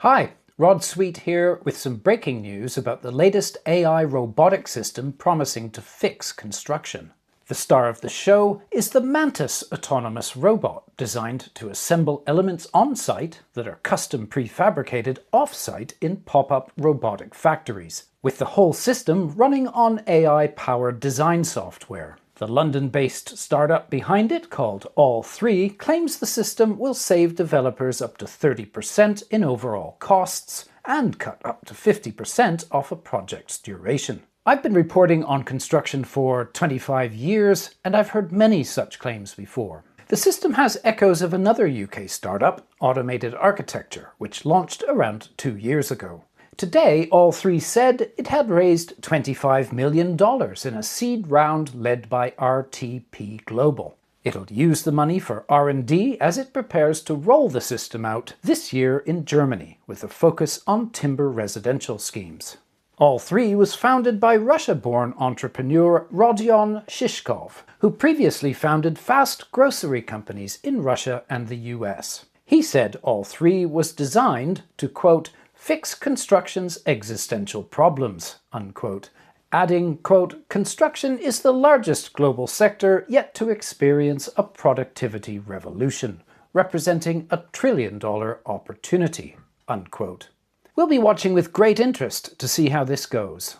Hi, Rod Sweet here with some breaking news about the latest AI robotic system promising to fix construction. The star of the show is the Mantis autonomous robot, designed to assemble elements on-site that are custom prefabricated off-site in pop-up robotic factories, with the whole system running on AI-powered design software. The London-based startup behind it, called All3, claims the system will save developers up to 30% in overall costs and cut up to 50% off a project's duration. I've been reporting on construction for 25 years, and I've heard many such claims before. The system has echoes of another UK startup, Automated Architecture, which launched around 2 years ago. Today, All3 said it had raised $25 million in a seed round led by RTP Global. It'll use the money for R&D as it prepares to roll the system out this year in Germany, with a focus on timber residential schemes. All3 was founded by Russia-born entrepreneur Rodion Shishkov, who previously founded fast grocery companies in Russia and the US. He said All3 was designed to, quote, fix construction's existential problems, unquote, adding, quote, construction is the largest global sector yet to experience a productivity revolution, representing a $1 trillion opportunity, unquote. We'll be watching with great interest to see how this goes.